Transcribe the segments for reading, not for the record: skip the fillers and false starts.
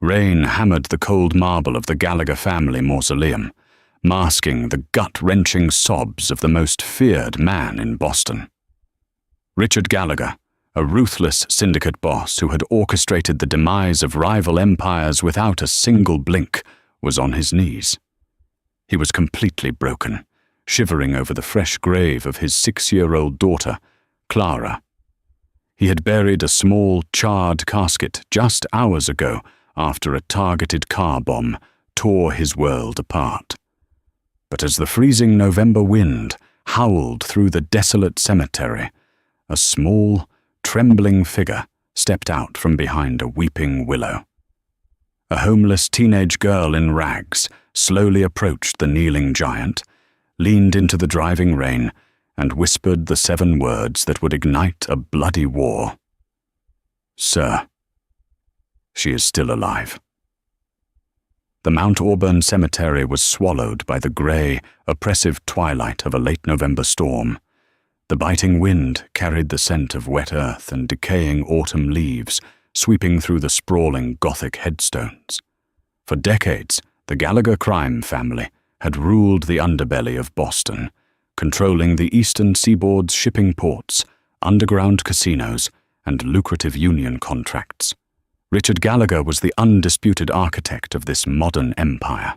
Rain hammered the cold marble of the Gallagher family mausoleum, masking the gut-wrenching sobs of the most feared man in Boston. Richard Gallagher, a ruthless syndicate boss who had orchestrated the demise of rival empires without a single blink, was on his knees. He was completely broken, shivering over the fresh grave of his 6-year-old daughter, Clara. He had buried a small, charred casket just hours ago after a targeted car bomb tore his world apart. But as the freezing November wind howled through the desolate cemetery, a small, trembling figure stepped out from behind a weeping willow. A homeless teenage girl in rags slowly approached the kneeling giant, leaned into the driving rain, and whispered the 7 words that would ignite a bloody war. "Sir, she is still alive." The Mount Auburn cemetery was swallowed by the grey, oppressive twilight of a late November storm. The biting wind carried the scent of wet earth and decaying autumn leaves, sweeping through the sprawling Gothic headstones. For decades, the Gallagher crime family had ruled the underbelly of Boston, controlling the eastern seaboard's shipping ports, underground casinos, and lucrative union contracts. Richard Gallagher was the undisputed architect of this modern empire.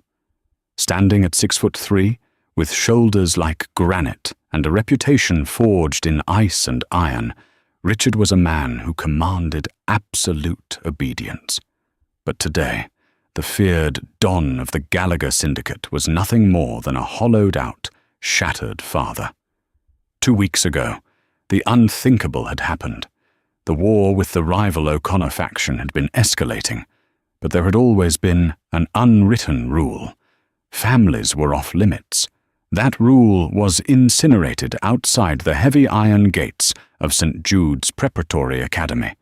Standing at 6'3", with shoulders like granite and a reputation forged in ice and iron, Richard was a man who commanded absolute obedience. But today, the feared Don of the Gallagher syndicate was nothing more than a hollowed-out, shattered father. 2 weeks ago, the unthinkable had happened. The war with the rival O'Connor faction had been escalating, but there had always been an unwritten rule. Families were off limits. That rule was incinerated outside the heavy iron gates of St. Jude's Preparatory Academy.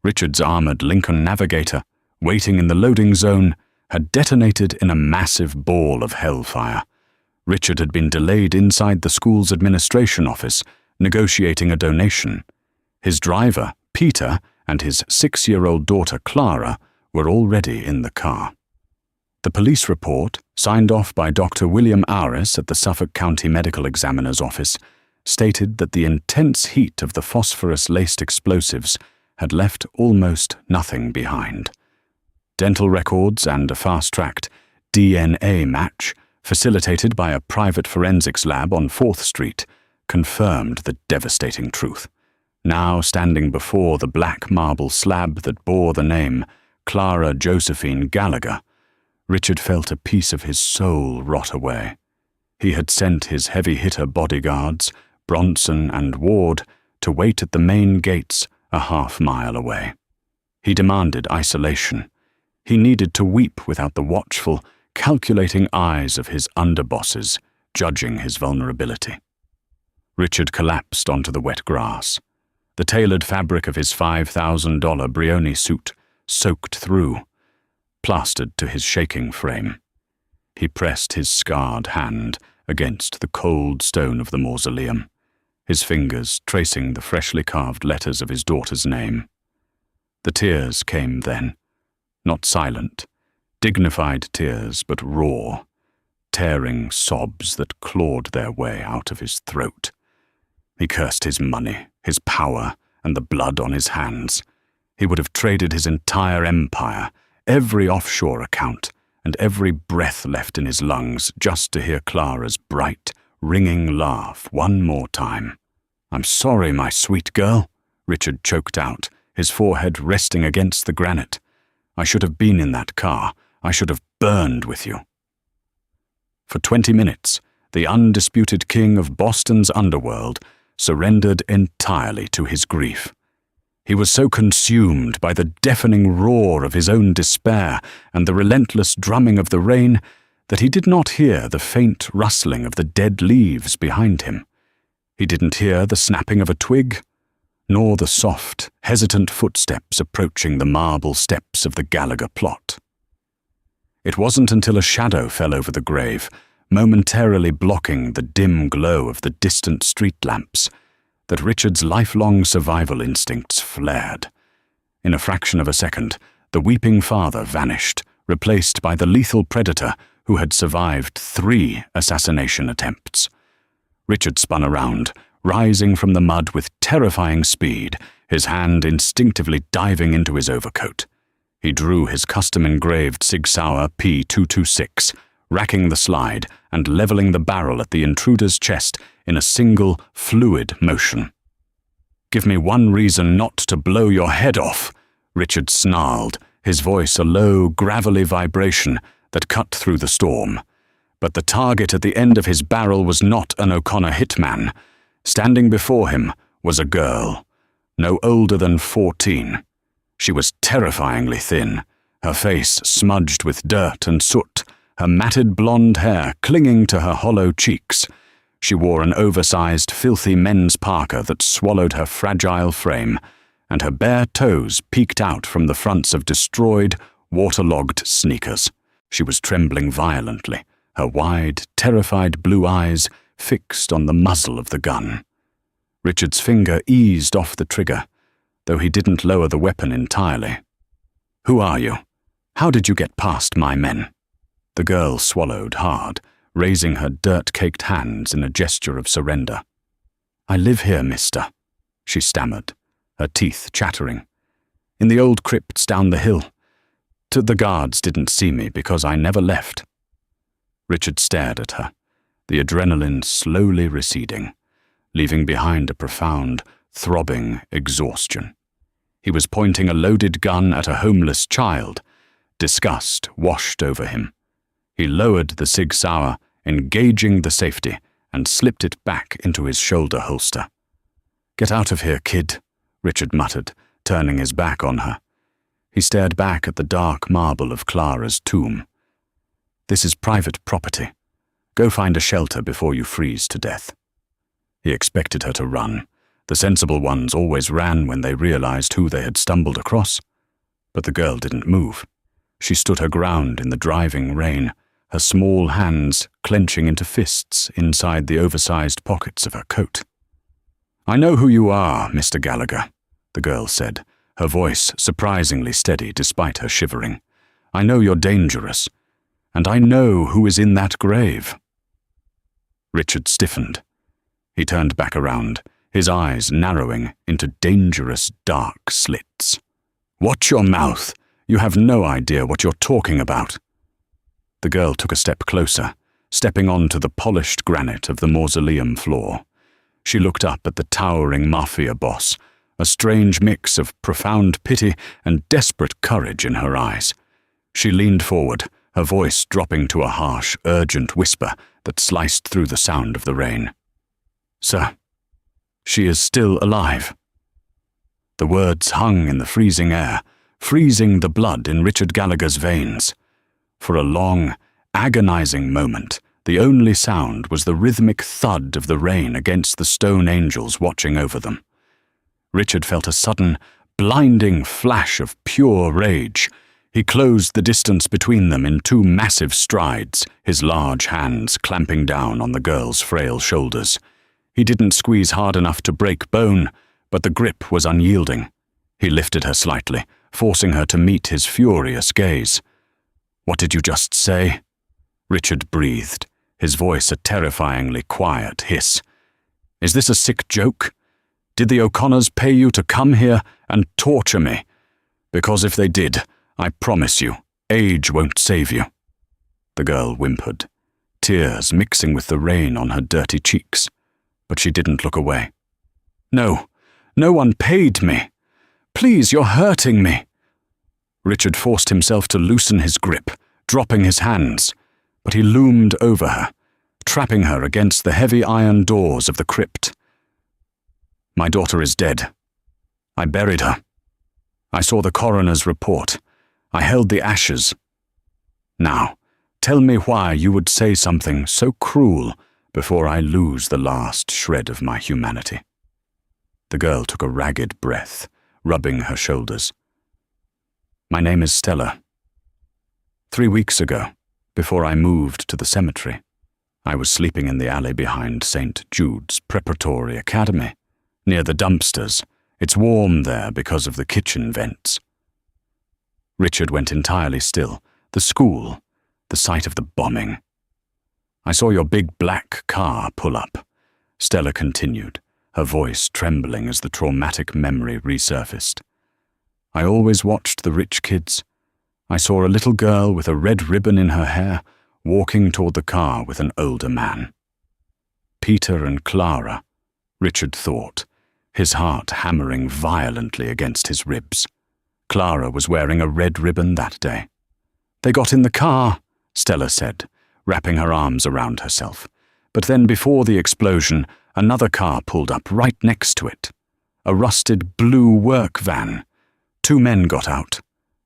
Richard's armored Lincoln Navigator, waiting in the loading zone, had detonated in a massive ball of hellfire. Richard had been delayed inside the school's administration office, negotiating a donation. His driver, Peter, and his 6-year-old daughter, Clara, were already in the car. The police report, signed off by Dr. William Aris at the Suffolk County Medical Examiner's Office, stated that the intense heat of the phosphorus-laced explosives had left almost nothing behind. Dental records and a fast-tracked DNA match, facilitated by a private forensics lab on 4th Street, confirmed the devastating truth. Now standing before the black marble slab that bore the name Clara Josephine Gallagher, Richard felt a piece of his soul rot away. He had sent his heavy-hitter bodyguards, Bronson and Ward, to wait at the main gates a half-mile away. He demanded isolation. He needed to weep without the watchful, calculating eyes of his underbosses judging his vulnerability. Richard collapsed onto the wet grass. The tailored fabric of his $5,000 Brioni suit soaked through, plastered to his shaking frame. He pressed his scarred hand against the cold stone of the mausoleum, his fingers tracing the freshly carved letters of his daughter's name. The tears came then, not silent, dignified tears, but raw, tearing sobs that clawed their way out of his throat. He cursed his money, his power, and the blood on his hands. He would have traded his entire empire, every offshore account, and every breath left in his lungs just to hear Clara's bright, ringing laugh one more time. "I'm sorry, my sweet girl," Richard choked out, his forehead resting against the granite. "I should have been in that car. I should have burned with you." For 20 minutes, the undisputed king of Boston's underworld surrendered entirely to his grief. He was so consumed by the deafening roar of his own despair and the relentless drumming of the rain that he did not hear the faint rustling of the dead leaves behind him. He didn't hear the snapping of a twig, nor the soft, hesitant footsteps approaching the marble steps of the Gallagher plot. It wasn't until a shadow fell over the grave, momentarily blocking the dim glow of the distant street lamps, that Richard's lifelong survival instincts flared. In a fraction of a second, the The weeping father vanished, replaced by the lethal predator who had survived 3 assassination attempts. Richard spun around, rising from the mud with terrifying speed, his hand instinctively diving into his overcoat. He drew his custom-engraved Sig Sauer P226, racking the slide and leveling the barrel at the intruder's chest in a single, fluid motion. "Give me one reason not to blow your head off," Richard snarled, his voice a low, gravelly vibration that cut through the storm. But the target at the end of his barrel was not an O'Connor hitman. Standing before him was a girl, no older than 14. She was terrifyingly thin, her face smudged with dirt and soot, her matted blonde hair clinging to her hollow cheeks. She wore an oversized, filthy men's parka that swallowed her fragile frame, and her bare toes peeked out from the fronts of destroyed, waterlogged sneakers. She was trembling violently, her wide, terrified blue eyes fixed on the muzzle of the gun. Richard's finger eased off the trigger, though he didn't lower the weapon entirely. "Who are you? How did you get past my men?" The girl swallowed hard, raising her dirt-caked hands in a gesture of surrender. "I live here, mister," she stammered, her teeth chattering. "In the old crypts down the hill. The guards didn't see me because I never left." Richard stared at her, the adrenaline slowly receding, leaving behind a profound, throbbing exhaustion. He was pointing a loaded gun at a homeless child. Disgust washed over him. He lowered the Sig Sauer, engaging the safety, and slipped it back into his shoulder holster. "Get out of here, kid," Richard muttered, turning his back on her. He stared back at the dark marble of Clara's tomb. "This is private property. Go find a shelter before you freeze to death." He expected her to run. The sensible ones always ran when they realized who they had stumbled across. But the girl didn't move. She stood her ground in the driving rain, her small hands clenching into fists inside the oversized pockets of her coat. "I know who you are, Mr. Gallagher," the girl said, her voice surprisingly steady despite her shivering. "I know you're dangerous, and I know who is in that grave." Richard stiffened. He turned back around, his eyes narrowing into dangerous dark slits. "Watch your mouth. You have no idea what you're talking about." The girl took a step closer, stepping onto the polished granite of the mausoleum floor. She looked up at the towering Mafia boss, a strange mix of profound pity and desperate courage in her eyes. She leaned forward, her voice dropping to a harsh, urgent whisper that sliced through the sound of the rain. "Sir, she is still alive." The words hung in the freezing air, freezing the blood in Richard Gallagher's veins. For a long, agonizing moment, the only sound was the rhythmic thud of the rain against the stone angels watching over them. Richard felt a sudden, blinding flash of pure rage. He closed the distance between them in 2 massive strides, his large hands clamping down on the girl's frail shoulders. He didn't squeeze hard enough to break bone, but the grip was unyielding. He lifted her slightly, forcing her to meet his furious gaze. "What did you just say?" Richard breathed, his voice a terrifyingly quiet hiss. "Is this a sick joke? Did the O'Connors pay you to come here and torture me? Because if they did, I promise you, age won't save you." The girl whimpered, tears mixing with the rain on her dirty cheeks, but she didn't look away. "No, no one paid me. Please, you're hurting me." Richard forced himself to loosen his grip, dropping his hands, but he loomed over her, trapping her against the heavy iron doors of the crypt. "My daughter is dead. I buried her. I saw the coroner's report. I held the ashes. Now, tell me why you would say something so cruel before I lose the last shred of my humanity." The girl took a ragged breath, rubbing her shoulders. "My name is Stella. 3 weeks ago, before I moved to the cemetery, I was sleeping in the alley behind St. Jude's Preparatory Academy, near the dumpsters. It's warm there because of the kitchen vents. Richard went entirely still. The school, the site of the bombing. I saw your big black car pull up, Stella continued, her voice trembling as the traumatic memory resurfaced. I always watched the rich kids. I saw a little girl with a red ribbon in her hair walking toward the car with an older man. Peter and Clara, Richard thought, his heart hammering violently against his ribs. Clara was wearing a red ribbon that day. They got in the car, Stella said, wrapping her arms around herself. But then before the explosion, another car pulled up right next to it. A rusted blue work van. 2 men got out.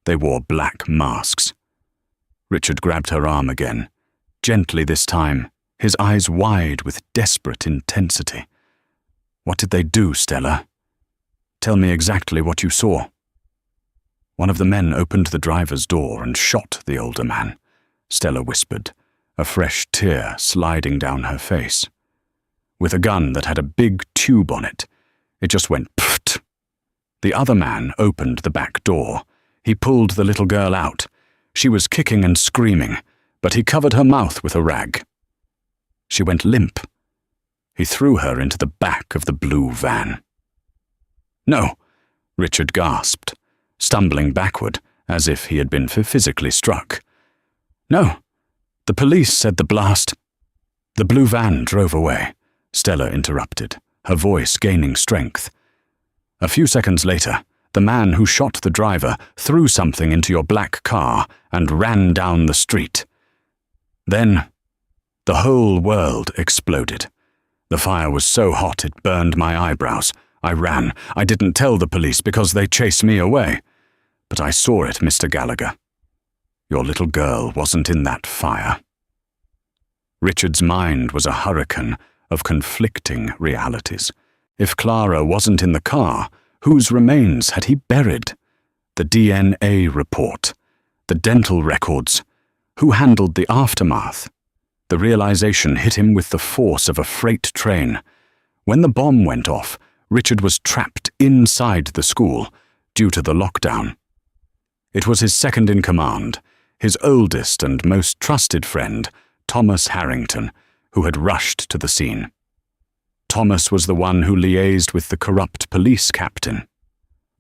They wore black masks. Richard grabbed her arm again, gently this time, his eyes wide with desperate intensity. What did they do, Stella? Tell me exactly what you saw. One of the men opened the driver's door and shot the older man, Stella whispered, a fresh tear sliding down her face. With a gun that had a big tube on it, it just went pfft. The other man opened the back door. He pulled the little girl out. She was kicking and screaming, but he covered her mouth with a rag. She went limp. He threw her into the back of the blue van. No, Richard gasped, stumbling backward as if he had been physically struck. No, the police said the blast. The blue van drove away, Stella interrupted, her voice gaining strength. A few seconds later, the man who shot the driver threw something into your black car and ran down the street. Then, the whole world exploded. The fire was so hot it burned my eyebrows. I ran. I didn't tell the police because they chased me away. But I saw it, Mr. Gallagher. Your little girl wasn't in that fire. Richard's mind was a hurricane of conflicting realities. If Clara wasn't in the car, whose remains had he buried? The DNA report, the dental records. Who handled the aftermath? The realization hit him with the force of a freight train. When the bomb went off, Richard was trapped inside the school due to the lockdown. It was his second in command, his oldest and most trusted friend, Thomas Harrington, who had rushed to the scene. Thomas was the one who liaised with the corrupt police captain.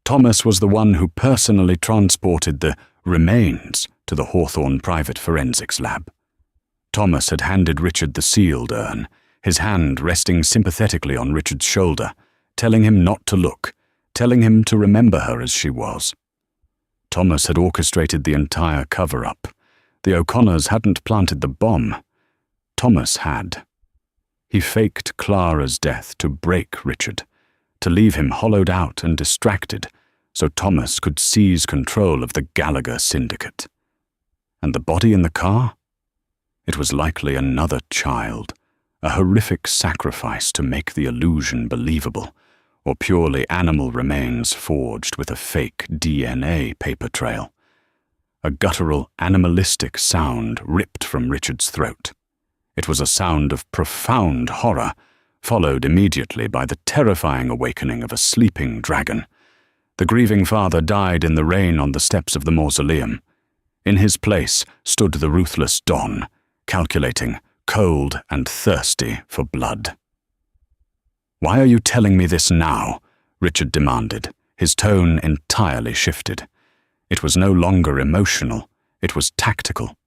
Thomas was the one who personally transported the remains to the Hawthorne Private Forensics Lab. Thomas had handed Richard the sealed urn, his hand resting sympathetically on Richard's shoulder, telling him not to look, telling him to remember her as she was. Thomas had orchestrated the entire cover-up. The O'Connors hadn't planted the bomb. Thomas had. He faked Clara's death to break Richard, to leave him hollowed out and distracted, so Thomas could seize control of the Gallagher syndicate. And the body in the car? It was likely another child, a horrific sacrifice to make the illusion believable, or purely animal remains forged with a fake DNA paper trail. A guttural, animalistic sound ripped from Richard's throat. It was a sound of profound horror, followed immediately by the terrifying awakening of a sleeping dragon. The grieving father died in the rain on the steps of the mausoleum. In his place stood the ruthless Don, calculating, cold and thirsty for blood. "Why are you telling me this now?" Richard demanded, his tone entirely shifted. It was no longer emotional, it was tactical.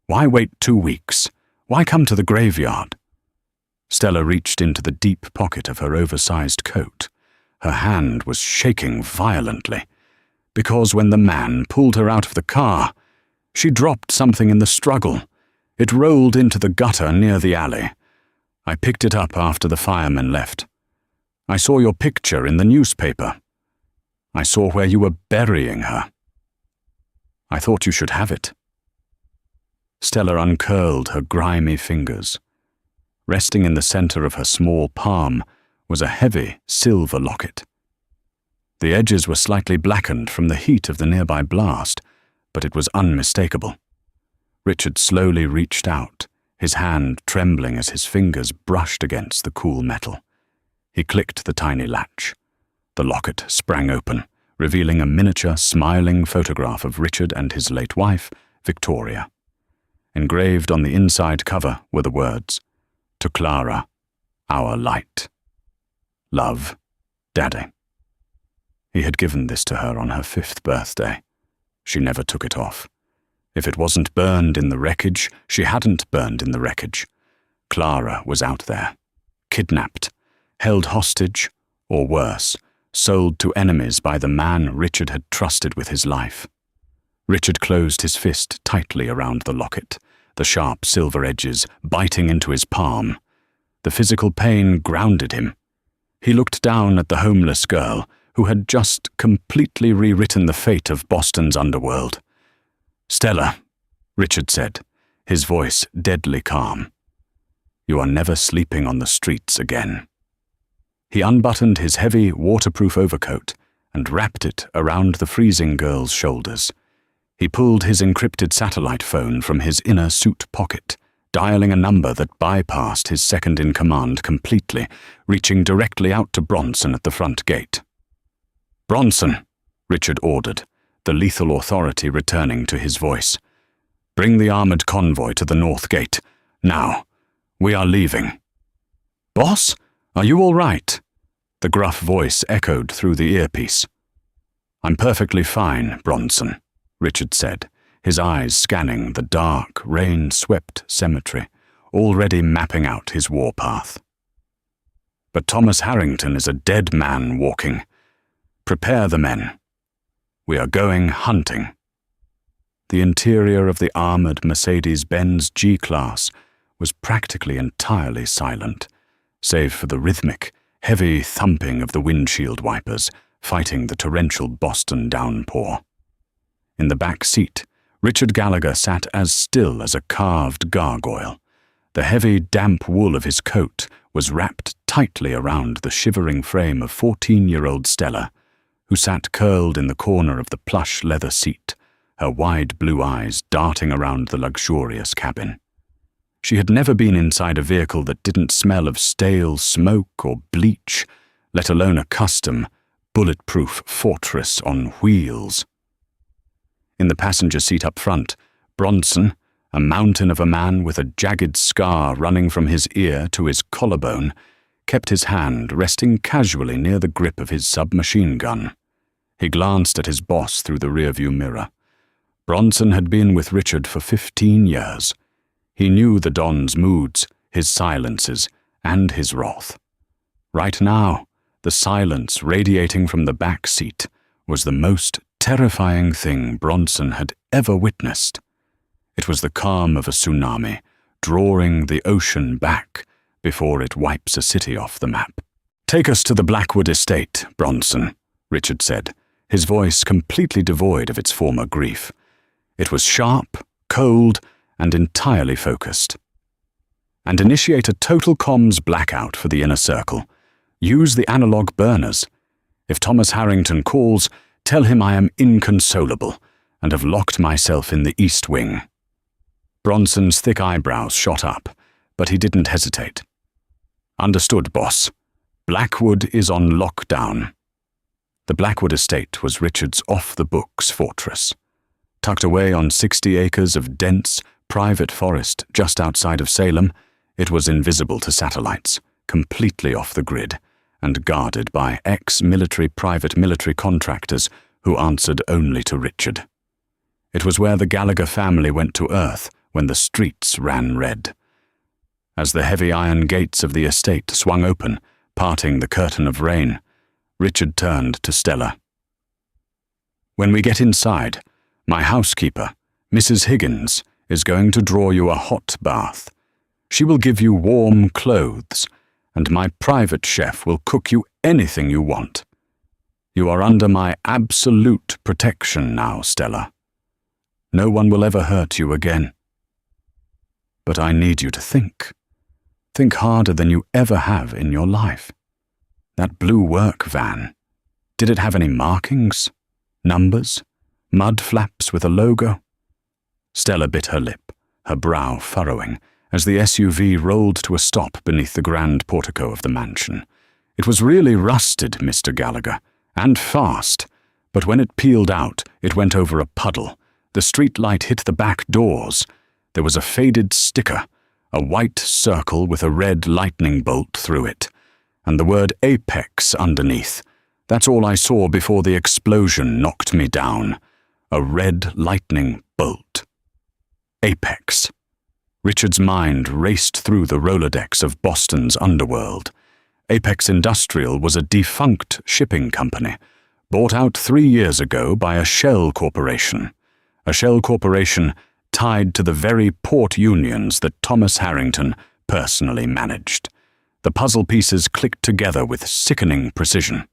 Why wait 2 weeks? Why come to the graveyard? Stella reached into the deep pocket of her oversized coat. Her hand was shaking violently, because when the man pulled her out of the car, she dropped something in the struggle. It rolled into the gutter near the alley. I picked it up after the firemen left. I saw your picture in the newspaper. I saw where you were burying her. I thought you should have it. Stella uncurled her grimy fingers. Resting in the center of her small palm was a heavy silver locket. The edges were slightly blackened from the heat of the nearby blast, but it was unmistakable. Richard slowly reached out, his hand trembling as his fingers brushed against the cool metal. He clicked the tiny latch. The locket sprang open, revealing a miniature, smiling photograph of Richard and his late wife, Victoria. Engraved on the inside cover were the words, "To Clara, our light. Love, Daddy." He had given this to her on her 5th birthday. She never took it off. If it wasn't burned in the wreckage, she hadn't burned in the wreckage. Clara was out there, kidnapped, held hostage, or worse, sold to enemies by the man Richard had trusted with his life. Richard closed his fist tightly around the locket, the sharp silver edges biting into his palm. The physical pain grounded him. He looked down at the homeless girl who had just completely rewritten the fate of Boston's underworld. "Stella," Richard said, his voice deadly calm. "You are never sleeping on the streets again." He unbuttoned his heavy, waterproof overcoat and wrapped it around the freezing girl's shoulders. He pulled his encrypted satellite phone from his inner suit pocket, dialing a number that bypassed his second-in-command completely, reaching directly out to Bronson at the front gate. "Bronson," Richard ordered, the lethal authority returning to his voice. "Bring the armored convoy to the north gate. Now. We are leaving." "Boss, are you all right?" The gruff voice echoed through the earpiece. "I'm perfectly fine, Bronson," Richard said, his eyes scanning the dark, rain-swept cemetery, already mapping out his warpath. "But Thomas Harrington is a dead man walking. Prepare the men. We are going hunting." The interior of the armored Mercedes-Benz G-Class was practically entirely silent, save for the rhythmic, heavy thumping of the windshield wipers fighting the torrential Boston downpour. In the back seat, Richard Gallagher sat as still as a carved gargoyle. The heavy, damp wool of his coat was wrapped tightly around the shivering frame of 14-year-old Stella, who sat curled in the corner of the plush leather seat, her wide blue eyes darting around the luxurious cabin. She had never been inside a vehicle that didn't smell of stale smoke or bleach, let alone a custom, bulletproof fortress on wheels. In the passenger seat up front, Bronson, a mountain of a man with a jagged scar running from his ear to his collarbone, kept his hand resting casually near the grip of his submachine gun. He glanced at his boss through the rearview mirror. Bronson had been with Richard for 15 years. He knew the Don's moods, his silences, and his wrath. Right now, the silence radiating from the back seat was the most terrifying thing Bronson had ever witnessed. It was the calm of a tsunami, drawing the ocean back before it wipes a city off the map. "Take us to the Blackwood estate, Bronson," Richard said, his voice completely devoid of its former grief. It was sharp, cold, and entirely focused. "And initiate a total comms blackout for the inner circle. Use the analog burners. If Thomas Harrington calls, tell him I am inconsolable and have locked myself in the East Wing." Bronson's thick eyebrows shot up, but he didn't hesitate. "Understood, boss. Blackwood is on lockdown." The Blackwood estate was Richard's off-the-books fortress. Tucked away on 60 acres of dense, private forest just outside of Salem, it was invisible to satellites, completely off the grid, and guarded by ex-military private military contractors who answered only to Richard. It was where the Gallagher family went to earth when the streets ran red. As the heavy iron gates of the estate swung open, parting the curtain of rain, Richard turned to Stella. "When we get inside, my housekeeper, Mrs. Higgins, is going to draw you a hot bath. She will give you warm clothes, and my private chef will cook you anything you want. You are under my absolute protection now, Stella. No one will ever hurt you again. But I need you to think. Think harder than you ever have in your life. That blue work van, did it have any markings? Numbers? Mud flaps with a logo?" Stella bit her lip, her brow furrowing, as the SUV rolled to a stop beneath the grand portico of the mansion. It was really rusted, Mr. Gallagher, and fast, But when it peeled out, it went over a puddle. The street light hit the back doors. There was a faded sticker, a white circle with a red lightning bolt through it, and the word Apex underneath. That's all I saw before the explosion knocked me down. A red lightning bolt. Apex. Richard's mind raced through the Rolodex of Boston's underworld. Apex Industrial was a defunct shipping company, bought out 3 years ago by a shell corporation. A shell corporation tied to the very port unions that Thomas Harrington personally managed. The puzzle pieces clicked together with sickening precision.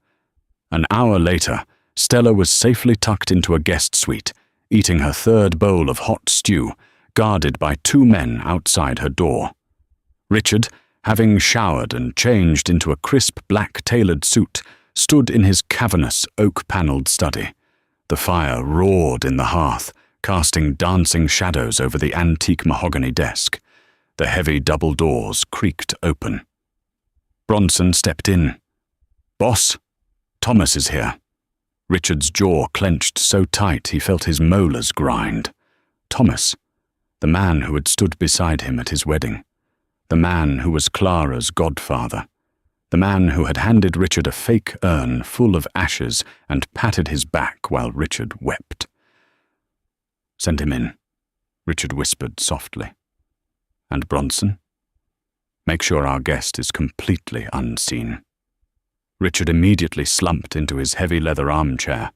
An hour later, Stella was safely tucked into a guest suite, eating her 3rd bowl of hot stew, guarded by 2 men outside her door. Richard, having showered and changed into a crisp black tailored suit, stood in his cavernous oak-panelled study. The fire roared in the hearth, casting dancing shadows over the antique mahogany desk. The heavy double doors creaked open. Bronson stepped in. "Boss, Thomas is here." Richard's jaw clenched so tight he felt his molars grind. Thomas, the man who had stood beside him at his wedding. The man who was Clara's godfather. The man who had handed Richard a fake urn full of ashes and patted his back while Richard wept. "Send him in," Richard whispered softly. "And Bronson? Make sure our guest is completely unseen." Richard immediately slumped into his heavy leather armchair.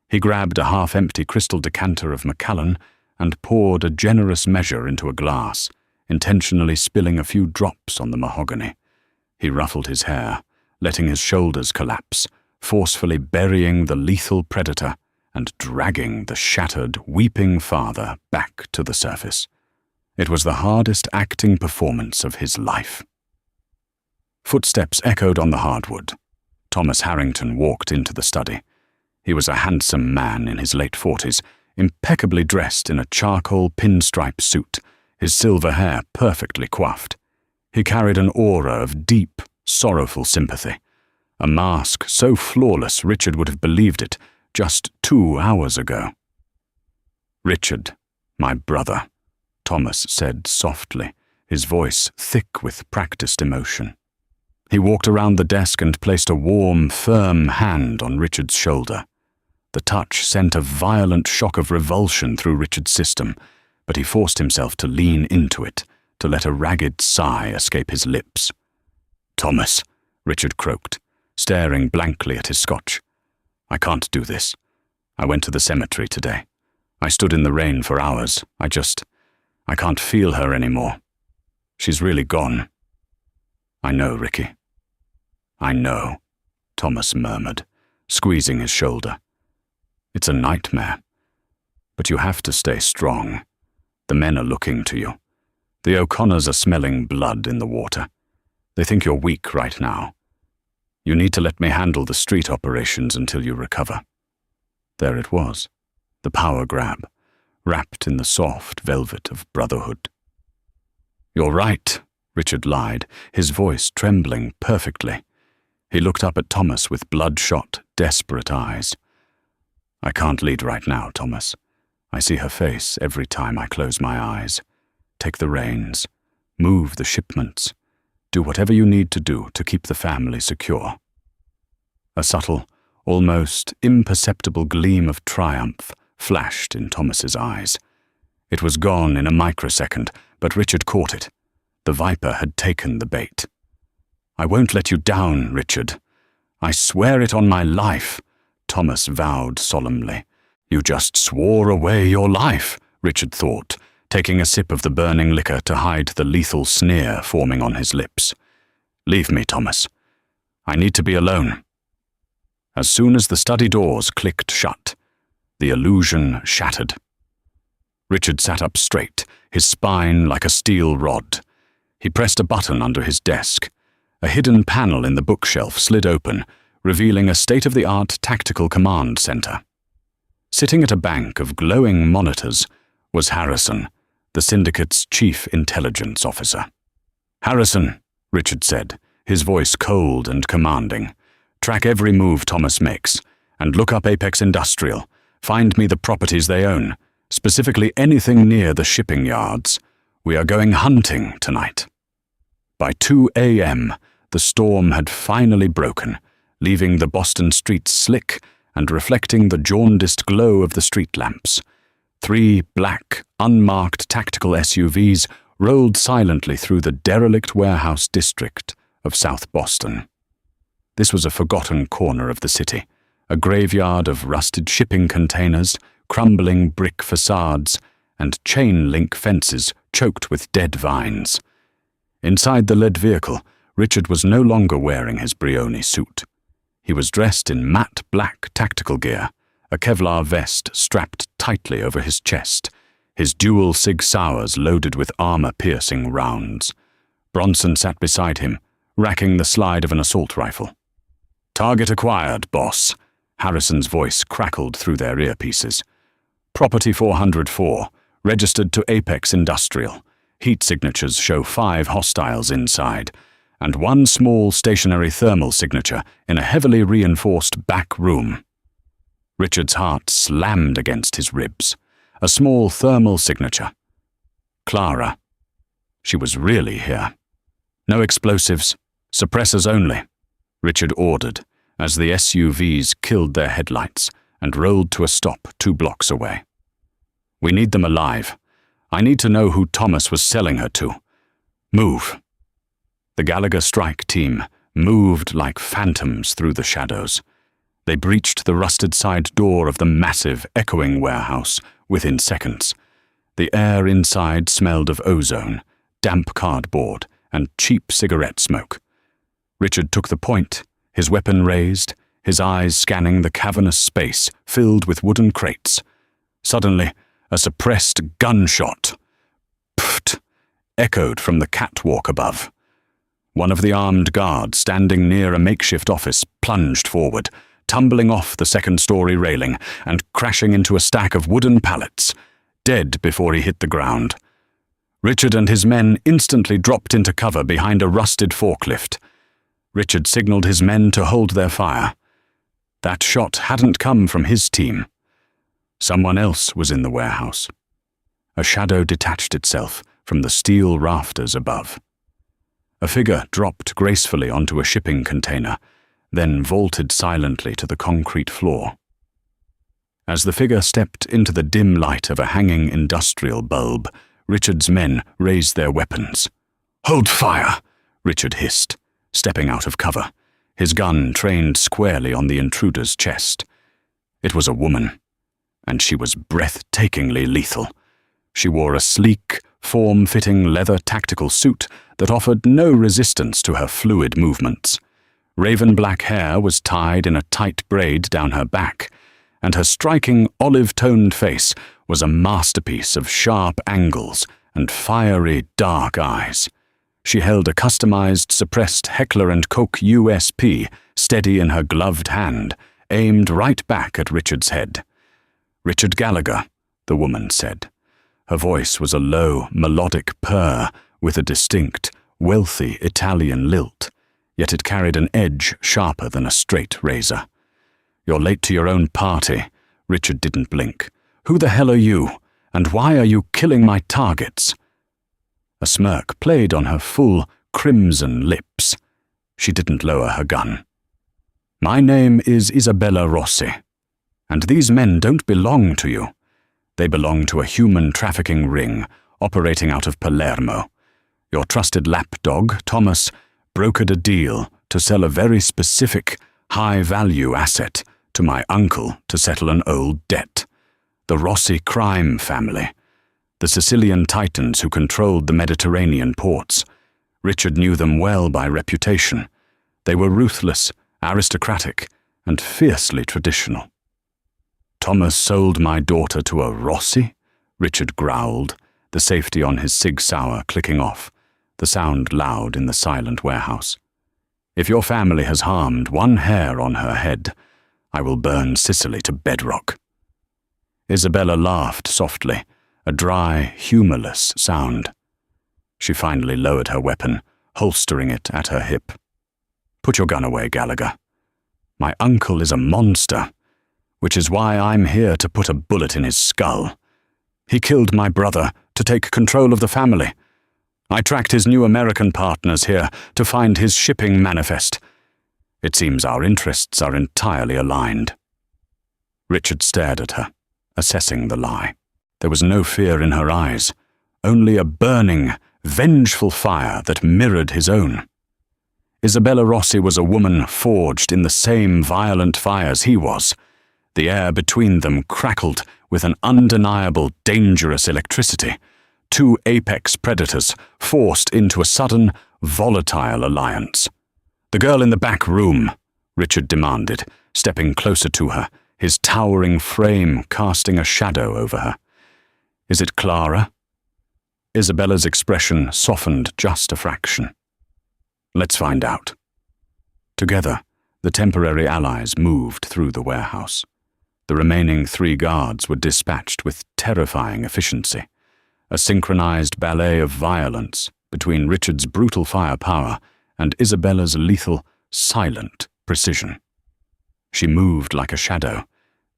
He grabbed a half-empty crystal decanter of Macallan and poured a generous measure into a glass, intentionally spilling a few drops on the mahogany. He ruffled his hair, letting his shoulders collapse, forcefully burying the lethal predator and dragging the shattered, weeping father back to the surface. It was the hardest acting performance of his life. Footsteps echoed on the hardwood. Thomas Harrington walked into the study. He was a handsome man in his late 40s, impeccably dressed in a charcoal pinstripe suit, his silver hair perfectly coiffed. He carried an aura of deep, sorrowful sympathy. A mask so flawless Richard would have believed it just 2 hours ago. "Richard, my brother," Thomas said softly, his voice thick with practiced emotion. He walked around the desk and placed a warm, firm hand on Richard's shoulder. The touch sent a violent shock of revulsion through Richard's system, but he forced himself to lean into it, to let a ragged sigh escape his lips. "Thomas," Richard croaked, staring blankly at his scotch. "I can't do this. I went to the cemetery today. I stood in the rain for hours. I can't feel her anymore. She's really gone." "I know, Ricky." "I know," Thomas murmured, squeezing his shoulder. "It's a nightmare. But you have to stay strong. The men are looking to you. The O'Connors are smelling blood in the water. They think you're weak right now. You need to let me handle the street operations until you recover." There it was, the power grab, wrapped in the soft velvet of brotherhood. "You're right," Richard lied, his voice trembling perfectly. He looked up at Thomas with bloodshot, desperate eyes. "I can't lead right now, Thomas. I see her face every time I close my eyes. Take the reins. Move the shipments. Do whatever you need to do to keep the family secure." A subtle, almost imperceptible gleam of triumph flashed in Thomas's eyes. It was gone in a microsecond, but Richard caught it. The viper had taken the bait. "I won't let you down, Richard. I swear it on my life," Thomas vowed solemnly. "You just swore away your life," Richard thought, taking a sip of the burning liquor to hide the lethal sneer forming on his lips. "Leave me, Thomas. I need to be alone." As soon as the study doors clicked shut, the illusion shattered. Richard sat up straight, his spine like a steel rod. He pressed a button under his desk. A hidden panel in the bookshelf slid open, revealing a state-of-the-art tactical command center. Sitting at a bank of glowing monitors was Harrison, the syndicate's chief intelligence officer. "Harrison," Richard said, his voice cold and commanding, "track every move Thomas makes, And look up Apex Industrial. Find me the properties they own, specifically anything near the shipping yards. We are going hunting tonight." By 2 a.m., the storm had finally broken, leaving the Boston streets slick and reflecting the jaundiced glow of the street lamps. 3 black, unmarked tactical SUVs rolled silently through the derelict warehouse district of South Boston. This was a forgotten corner of the city, a graveyard of rusted shipping containers, crumbling brick facades, and chain-link fences choked with dead vines. Inside the lead vehicle, Richard was no longer wearing his Brioni suit. He was dressed in matte black tactical gear, a Kevlar vest strapped tightly over his chest, his dual Sig Sauers loaded with armor-piercing rounds. Bronson sat beside him, racking the slide of an assault rifle. "Target acquired, boss," Harrison's voice crackled through their earpieces. "Property 404, registered to Apex Industrial. Heat signatures show 5 hostiles inside, and 1 small stationary thermal signature in a heavily reinforced back room." Richard's heart slammed against his ribs. A small thermal signature. Clara. She was really here. "No explosives. Suppressors only," Richard ordered, as the SUVs killed their headlights and rolled to a stop 2 blocks away. "We need them alive. I need to know who Thomas was selling her to. Move." The Gallagher strike team moved like phantoms through the shadows. They breached the rusted side door of the massive, echoing warehouse within seconds. The air inside smelled of ozone, damp cardboard, and cheap cigarette smoke. Richard took the point, his weapon raised, his eyes scanning the cavernous space filled with wooden crates. Suddenly, a suppressed gunshot, pfft, echoed from the catwalk above. One of the armed guards standing near a makeshift office plunged forward, tumbling off the second-story railing and crashing into a stack of wooden pallets, dead before he hit the ground. Richard and his men instantly dropped into cover behind a rusted forklift. Richard signaled his men to hold their fire. That shot hadn't come from his team. Someone else was in the warehouse. A shadow detached itself from the steel rafters above. A figure dropped gracefully onto a shipping container, then vaulted silently to the concrete floor. As the figure stepped into the dim light of a hanging industrial bulb, Richard's men raised their weapons. "Hold fire!" Richard hissed, stepping out of cover, his gun trained squarely on the intruder's chest. It was a woman, and she was breathtakingly lethal. She wore a sleek, form-fitting leather tactical suit that offered no resistance to her fluid movements. Raven black hair was tied in a tight braid down her back, and her striking olive-toned face was a masterpiece of sharp angles and fiery, dark eyes. She held a customized suppressed Heckler & Koch USP steady in her gloved hand, aimed right back at Richard's head. "Richard Gallagher," the woman said. Her voice was a low, melodic purr with a distinct, wealthy Italian lilt, yet it carried an edge sharper than a straight razor. "You're late to your own party." Richard didn't blink. "Who the hell are you? And why are you killing my targets?" A smirk played on her full, crimson lips. She didn't lower her gun. "My name is Isabella Rossi, and these men don't belong to you. They belong to a human trafficking ring operating out of Palermo. Your trusted lapdog, Thomas, brokered a deal to sell a very specific, high-value asset to my uncle to settle an old debt. The Rossi crime family, the Sicilian titans who controlled the Mediterranean ports. Richard knew them well by reputation. They were ruthless, aristocratic, and fiercely traditional. "Thomas sold my daughter to a Rossi?" Richard growled, the safety on his Sig Sauer clicking off, the sound loud in the silent warehouse. "If your family has harmed one hair on her head, I will burn Sicily to bedrock." Isabella laughed softly, a dry, humorless sound. She finally lowered her weapon, holstering it at her hip. "Put your gun away, Gallagher. My uncle is a monster. which is why I'm here to put a bullet in his skull. He killed my brother to take control of the family. I tracked his new American partners here to find his shipping manifest. It seems our interests are entirely aligned." Richard stared at her, assessing the lie. There was no fear in her eyes, only a burning, vengeful fire that mirrored his own. Isabella Rossi was a woman forged in the same violent fires he was. The air between them crackled with an undeniable, dangerous electricity. Two apex predators forced into a sudden, volatile alliance. "The girl in the back room," Richard demanded, stepping closer to her, his towering frame casting a shadow over her. "Is it Clara?" Isabella's expression softened just a fraction. "Let's find out." Together, the temporary allies moved through the warehouse. The remaining 3 guards were dispatched with terrifying efficiency, a synchronized ballet of violence between Richard's brutal firepower and Isabella's lethal, silent precision. She moved like a shadow,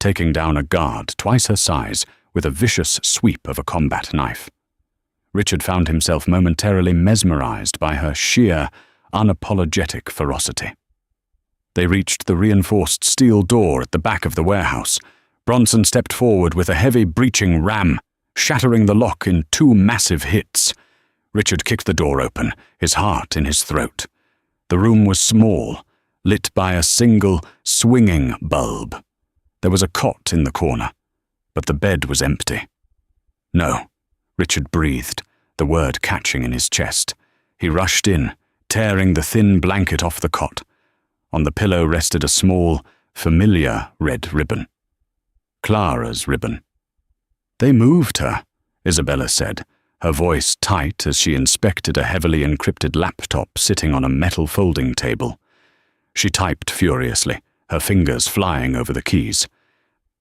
taking down a guard twice her size with a vicious sweep of a combat knife. Richard found himself momentarily mesmerized by her sheer, unapologetic ferocity. They reached the reinforced steel door at the back of the warehouse. Bronson stepped forward with a heavy breaching ram, shattering the lock in 2 massive hits. Richard kicked the door open, his heart in his throat. The room was small, lit by a single, swinging bulb. There was a cot in the corner, but the bed was empty. "No," Richard breathed, the word catching in his chest. He rushed in, tearing the thin blanket off the cot. On the pillow rested a small, familiar red ribbon. Clara's ribbon. "They moved her," Isabella said, her voice tight as she inspected a heavily encrypted laptop sitting on a metal folding table. She typed furiously, her fingers flying over the keys.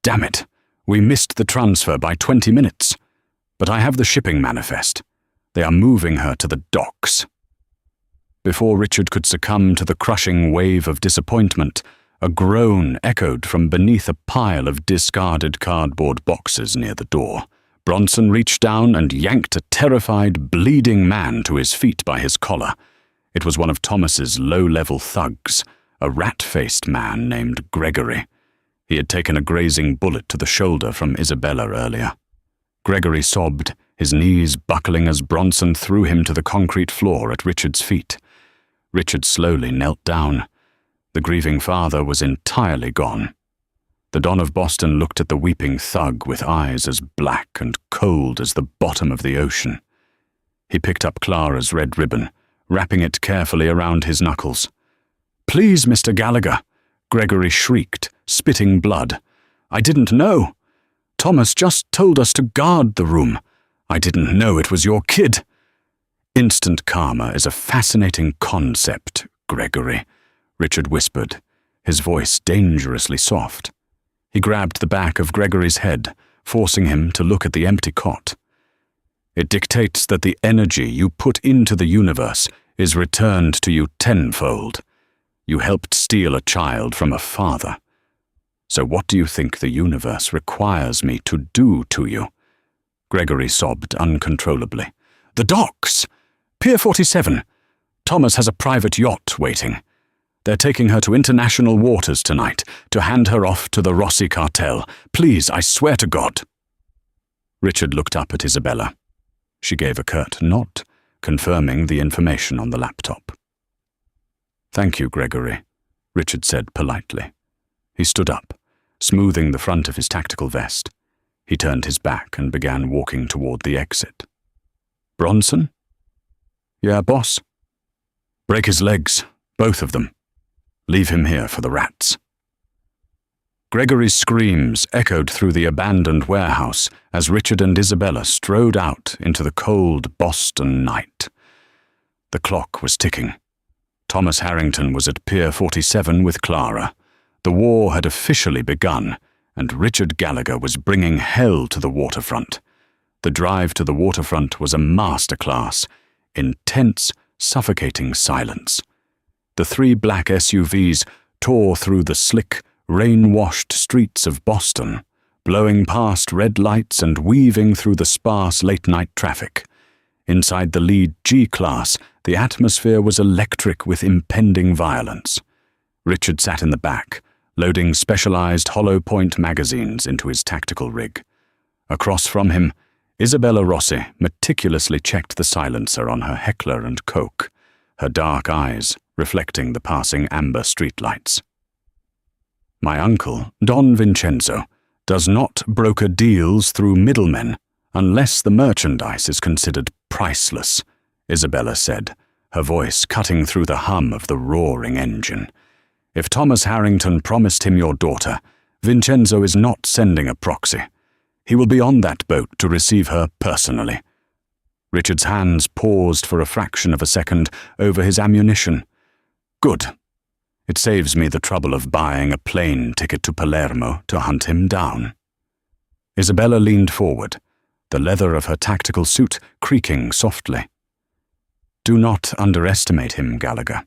"Damn it, we missed the transfer by 20 minutes. But I have the shipping manifest. They are moving her to the docks." Before Richard could succumb to the crushing wave of disappointment, a groan echoed from beneath a pile of discarded cardboard boxes near the door. Bronson reached down and yanked a terrified, bleeding man to his feet by his collar. It was one of Thomas's low-level thugs, a rat-faced man named Gregory. He had taken a grazing bullet to the shoulder from Isabella earlier. Gregory sobbed, his knees buckling as Bronson threw him to the concrete floor at Richard's feet. Richard slowly knelt down. The grieving father was entirely gone. The Don of Boston looked at the weeping thug with eyes as black and cold as the bottom of the ocean. He picked up Clara's red ribbon, wrapping it carefully around his knuckles. "Please, Mr. Gallagher," Gregory shrieked, spitting blood. "I didn't know. Thomas just told us to guard the room. I didn't know it was your kid." "Instant karma is a fascinating concept, Gregory," Richard whispered, his voice dangerously soft. He grabbed the back of Gregory's head, forcing him to look at the empty cot. "It dictates that the energy you put into the universe is returned to you tenfold. You helped steal a child from a father. So what do you think the universe requires me to do to you?" Gregory sobbed uncontrollably. "The docks! Pier 47. Thomas has a private yacht waiting. They're taking her to international waters tonight to hand her off to the Rossi cartel. Please, I swear to God." Richard looked up at Isabella. She gave a curt nod, confirming the information on the laptop. "Thank you, Gregory," Richard said politely. He stood up, smoothing the front of his tactical vest. He turned his back and began walking toward the exit. "Bronson?" "Yeah, boss." "Break his legs, both of them. Leave him here for the rats." Gregory's screams echoed through the abandoned warehouse as Richard and Isabella strode out into the cold Boston night. The clock was ticking. Thomas Harrington was at Pier 47 with Clara. The war had officially begun, and Richard Gallagher was bringing hell to the waterfront. The drive to the waterfront was a masterclass in tense, suffocating silence. The 3 black SUVs tore through the slick, rain-washed streets of Boston, blowing past red lights and weaving through the sparse late-night traffic. Inside the lead G-class, the atmosphere was electric with impending violence. Richard sat in the back, loading specialized hollow-point magazines into his tactical rig. Across from him, Isabella Rossi meticulously checked the silencer on her Heckler & Koch, her dark eyes reflecting the passing amber streetlights. My uncle, Don Vincenzo, does not broker deals through middlemen unless the merchandise is considered priceless, Isabella said, her voice cutting through the hum of the roaring engine. If Thomas Harrington promised him your daughter, Vincenzo is not sending a proxy. He will be on that boat to receive her personally. Richard's hands paused for a fraction of a second over his ammunition. Good. It saves me the trouble of buying a plane ticket to Palermo to hunt him down. Isabella leaned forward, the leather of her tactical suit creaking softly. Do not underestimate him, Gallagher.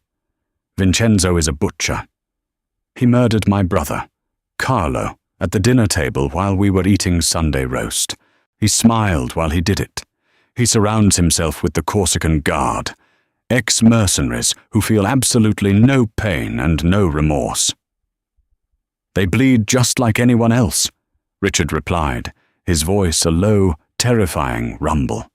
Vincenzo is a butcher. He murdered my brother, Carlo, at the dinner table while we were eating Sunday roast. He smiled while he did it. He surrounds himself with the Corsican Guard, ex-mercenaries who feel absolutely no pain and no remorse. They bleed just like anyone else, Richard replied, his voice a low, terrifying rumble.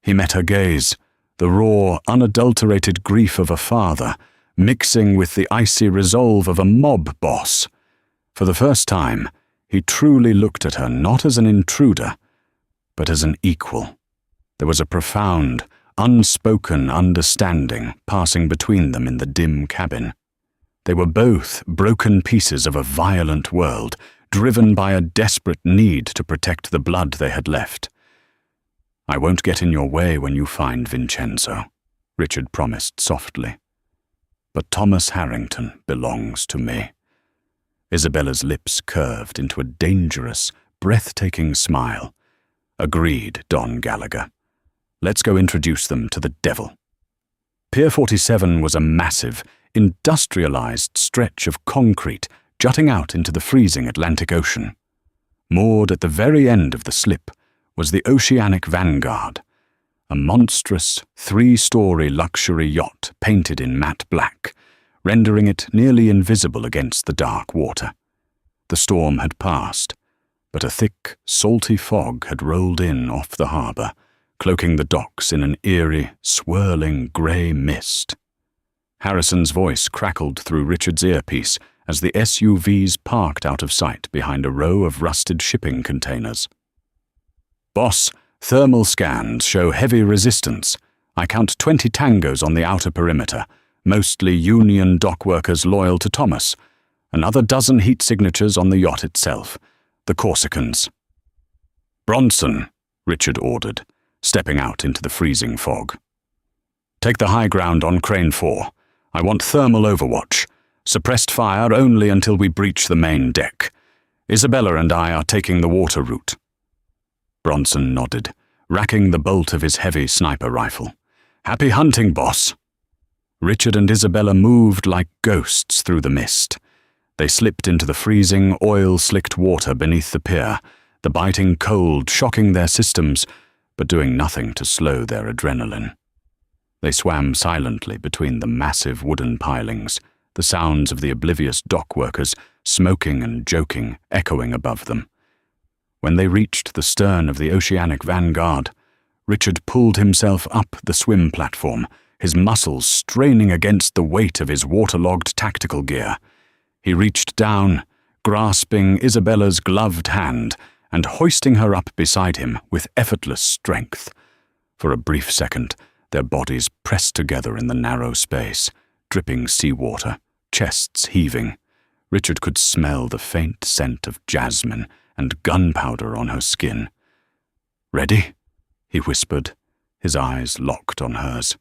He met her gaze, the raw, unadulterated grief of a father, mixing with the icy resolve of a mob boss. For the first time, he truly looked at her not as an intruder, but as an equal. There was a profound, unspoken understanding passing between them in the dim cabin. They were both broken pieces of a violent world, driven by a desperate need to protect the blood they had left. I won't get in your way when you find Vincenzo, Richard promised softly. But Thomas Harrington belongs to me. Isabella's lips curved into a dangerous, breathtaking smile. Agreed, Don Gallagher. Let's go introduce them to the devil. Pier 47 was a massive, industrialized stretch of concrete jutting out into the freezing Atlantic Ocean. Moored at the very end of the slip was the Oceanic Vanguard, a monstrous, 3-story luxury yacht painted in matte black, rendering it nearly invisible against the dark water. The storm had passed, but a thick, salty fog had rolled in off the harbour, cloaking the docks in an eerie, swirling grey mist. Harrison's voice crackled through Richard's earpiece as the SUVs parked out of sight behind a row of rusted shipping containers. Boss, thermal scans show heavy resistance. I count 20 tangos on the outer perimeter, mostly Union dock workers loyal to Thomas. Another dozen heat signatures on the yacht itself, the Corsicans. Bronson, Richard ordered, stepping out into the freezing fog. Take the high ground on Crane 4. I want thermal overwatch. Suppressed fire only until we breach the main deck. Isabella and I are taking the water route. Bronson nodded, racking the bolt of his heavy sniper rifle. Happy hunting, boss. Richard and Isabella moved like ghosts through the mist. They slipped into the freezing, oil-slicked water beneath the pier, the biting cold shocking their systems, but doing nothing to slow their adrenaline. They swam silently between the massive wooden pilings, the sounds of the oblivious dock workers, smoking and joking, echoing above them. When they reached the stern of the Oceanic Vanguard, Richard pulled himself up the swim platform, his muscles straining against the weight of his waterlogged tactical gear. He reached down, grasping Isabella's gloved hand and hoisting her up beside him with effortless strength. For a brief second, their bodies pressed together in the narrow space, dripping seawater, chests heaving. Richard could smell the faint scent of jasmine and gunpowder on her skin. "Ready?" he whispered, his eyes locked on hers.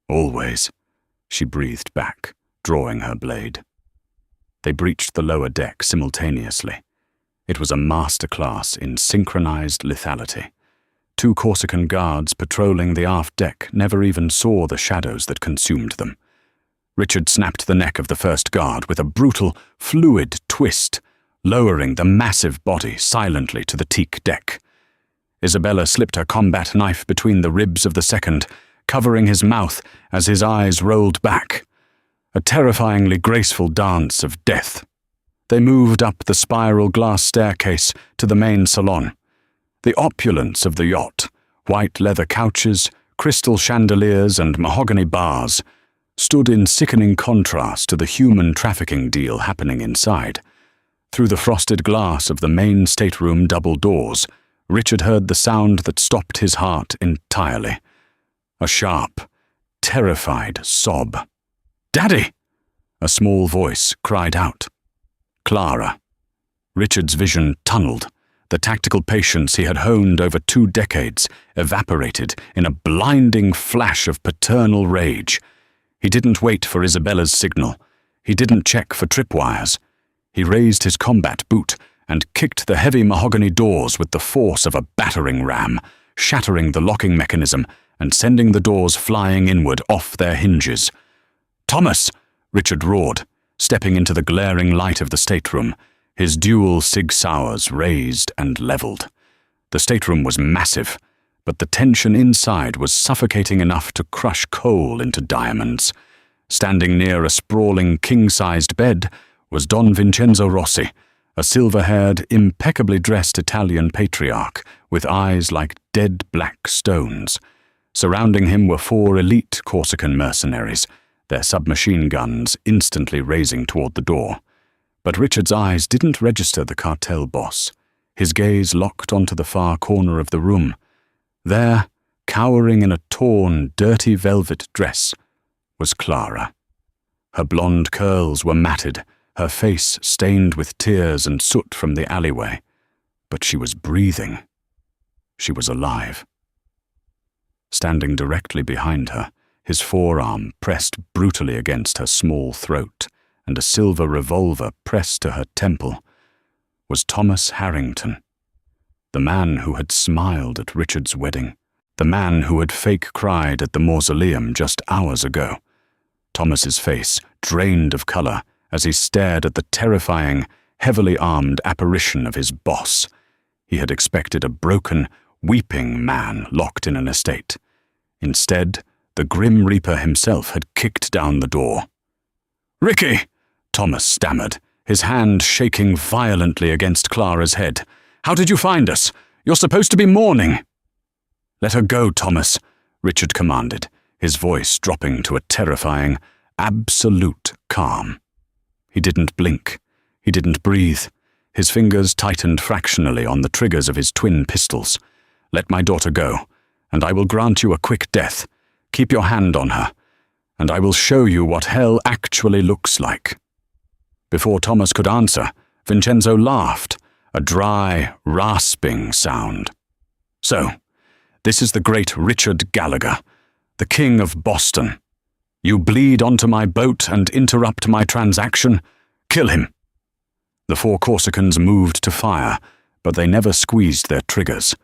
"Always," she breathed back, drawing her blade. They breached the lower deck simultaneously. It was a masterclass in synchronized lethality. 2 Corsican guards patrolling the aft deck never even saw the shadows that consumed them. Richard snapped the neck of the first guard with a brutal, fluid twist, lowering the massive body silently to the teak deck. Isabella slipped her combat knife between the ribs of the second, covering his mouth as his eyes rolled back. A terrifyingly graceful dance of death. They moved up the spiral glass staircase to the main salon. The opulence of the yacht, white leather couches, crystal chandeliers and mahogany bars, stood in sickening contrast to the human trafficking deal happening inside. Through the frosted glass of the main stateroom double doors, Richard heard the sound that stopped his heart entirely. A sharp, terrified sob. "Daddy!" a small voice cried out. Clara. Richard's vision tunneled. The tactical patience he had honed over 2 decades evaporated in a blinding flash of paternal rage. He didn't wait for Isabella's signal. He didn't check for tripwires. He raised his combat boot and kicked the heavy mahogany doors with the force of a battering ram, shattering the locking mechanism and sending the doors flying inward off their hinges. "Thomas!" Richard roared, stepping into the glaring light of the stateroom, his dual Sig Sauers raised and leveled. The stateroom was massive, but the tension inside was suffocating enough to crush coal into diamonds. Standing near a sprawling king-sized bed was Don Vincenzo Rossi, a silver-haired, impeccably dressed Italian patriarch with eyes like dead black stones. Surrounding him were 4 elite Corsican mercenaries, their submachine guns instantly raising toward the door. But Richard's eyes didn't register the cartel boss. His gaze locked onto the far corner of the room. There, cowering in a torn, dirty velvet dress, was Clara. Her blonde curls were matted, her face stained with tears and soot from the alleyway. But she was breathing. She was alive. Standing directly behind her, his forearm pressed brutally against her small throat, and a silver revolver pressed to her temple, was Thomas Harrington, the man who had smiled at Richard's wedding, the man who had fake cried at the mausoleum just hours ago. Thomas's face drained of color as he stared at the terrifying, heavily armed apparition of his boss. He had expected a broken, weeping man locked in an estate. Instead, the Grim Reaper himself had kicked down the door. "Ricky!" Thomas stammered, his hand shaking violently against Clara's head. "How did you find us? You're supposed to be mourning." "Let her go, Thomas," Richard commanded, his voice dropping to a terrifying, absolute calm. He didn't blink. He didn't breathe. His fingers tightened fractionally on the triggers of his twin pistols. "Let my daughter go, and I will grant you a quick death. Keep your hand on her, and I will show you what hell actually looks like." Before Thomas could answer, Vincenzo laughed, a dry, rasping sound. "So, this is the great Richard Gallagher, the King of Boston. You bleed onto my boat and interrupt my transaction? Kill him." The 4 Corsicans moved to fire, but they never squeezed their triggers.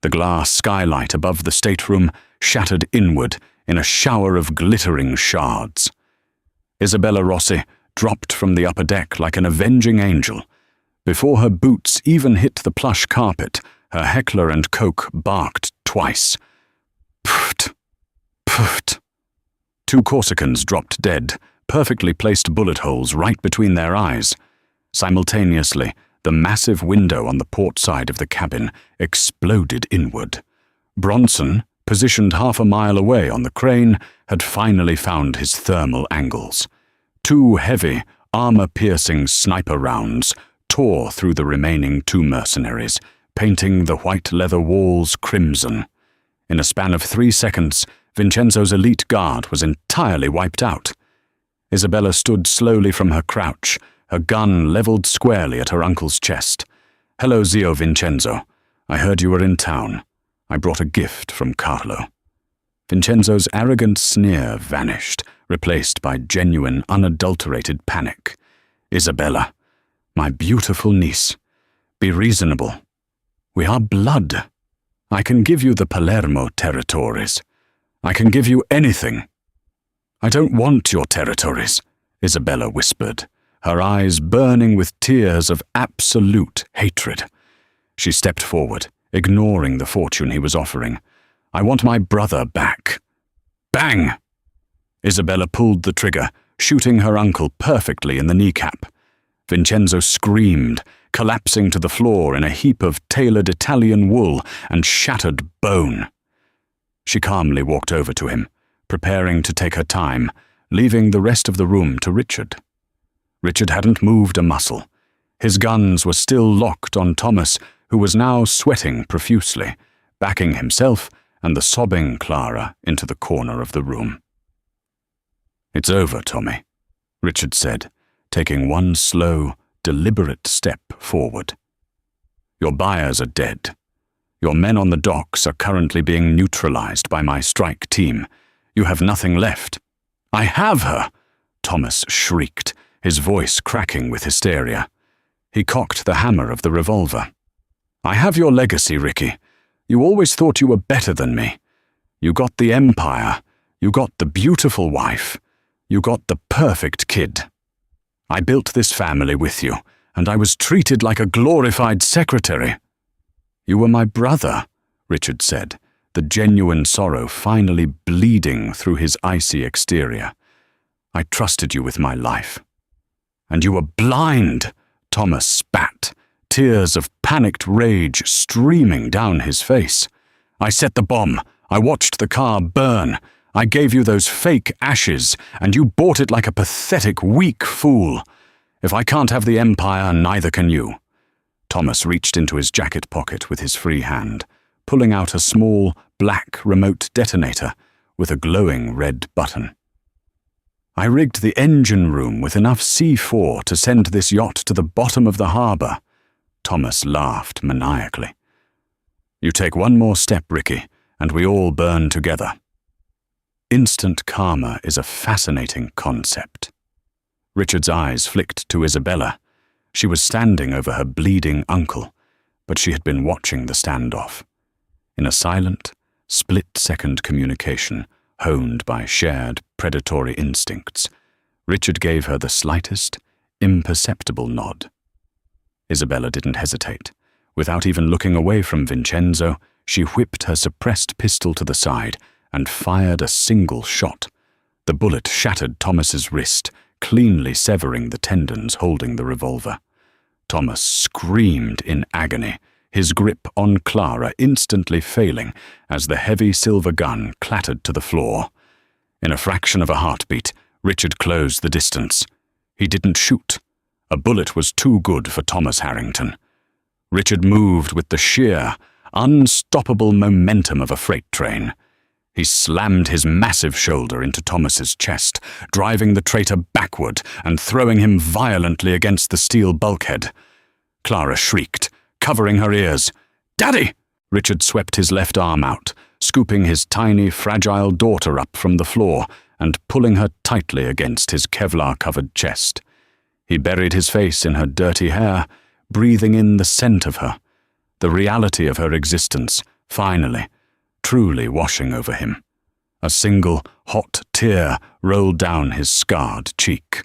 The glass skylight above the stateroom shattered inward in a shower of glittering shards. Isabella Rossi dropped from the upper deck like an avenging angel. Before her boots even hit the plush carpet, her heckler and coke barked twice. Pft! Pft! 2 Corsicans dropped dead, perfectly placed bullet holes right between their eyes. Simultaneously, the massive window on the port side of the cabin exploded inward. Bronson, positioned half a mile away on the crane, had finally found his thermal angles. 2 heavy, armor-piercing sniper rounds tore through the remaining 2 mercenaries, painting the white leather walls crimson. In a span of 3 seconds, Vincenzo's elite guard was entirely wiped out. Isabella stood slowly from her crouch, her gun leveled squarely at her uncle's chest. "Hello, Zio Vincenzo. I heard you were in town. I brought a gift from Carlo." Vincenzo's arrogant sneer vanished, replaced by genuine, unadulterated panic. "Isabella, my beautiful niece, be reasonable. We are blood. I can give you the Palermo territories. I can give you anything." I don't want your territories, Isabella whispered, her eyes burning with tears of absolute hatred. She stepped forward, ignoring the fortune he was offering. I want my brother back. Bang! Isabella pulled the trigger, shooting her uncle perfectly in the kneecap. Vincenzo screamed, collapsing to the floor in a heap of tailored Italian wool and shattered bone. She calmly walked over to him, preparing to take her time, leaving the rest of the room to Richard. Richard hadn't moved a muscle. His guns were still locked on Thomas, who was now sweating profusely, backing himself and the sobbing Clara into the corner of the room. It's over, Tommy, Richard said, taking one slow, deliberate step forward. Your buyers are dead. Your men on the docks are currently being neutralized by my strike team. You have nothing left. I have her, Thomas shrieked, his voice cracking with hysteria. He cocked the hammer of the revolver. I have your legacy, Ricky. You always thought you were better than me. You got the empire. You got the beautiful wife. You got the perfect kid. I built this family with you, and I was treated like a glorified secretary. You were my brother, Richard said, the genuine sorrow finally bleeding through his icy exterior. I trusted you with my life. And you were blind, Thomas spat, tears of panicked rage streaming down his face. I set the bomb. I watched the car burn. I gave you those fake ashes, and you bought it like a pathetic, weak fool. If I can't have the empire, neither can you. Thomas reached into his jacket pocket with his free hand, pulling out a small, black remote detonator with a glowing red button. I rigged the engine room with enough C4 to send this yacht to the bottom of the harbor. Thomas laughed maniacally. You take one more step, Ricky, and we all burn together. Instant karma is a fascinating concept. Richard's eyes flicked to Isabella. She was standing over her bleeding uncle, but she had been watching the standoff. In a silent, split-second communication, honed by shared predatory instincts, Richard gave her the slightest, imperceptible nod. Isabella didn't hesitate. Without even looking away from Vincenzo, she whipped her suppressed pistol to the side and fired a single shot. The bullet shattered Thomas's wrist, cleanly severing the tendons holding the revolver. Thomas screamed in agony, his grip on Clara instantly failing as the heavy silver gun clattered to the floor. In a fraction of a heartbeat, Richard closed the distance. He didn't shoot. A bullet was too good for Thomas Harrington. Richard moved with the sheer, unstoppable momentum of a freight train. He slammed his massive shoulder into Thomas's chest, driving the traitor backward and throwing him violently against the steel bulkhead. Clara shrieked, covering her ears. "Daddy!" Richard swept his left arm out, scooping his tiny, fragile daughter up from the floor and pulling her tightly against his Kevlar-covered chest. He buried his face in her dirty hair, breathing in the scent of her, the reality of her existence, finally, truly washing over him. A single, hot tear rolled down his scarred cheek.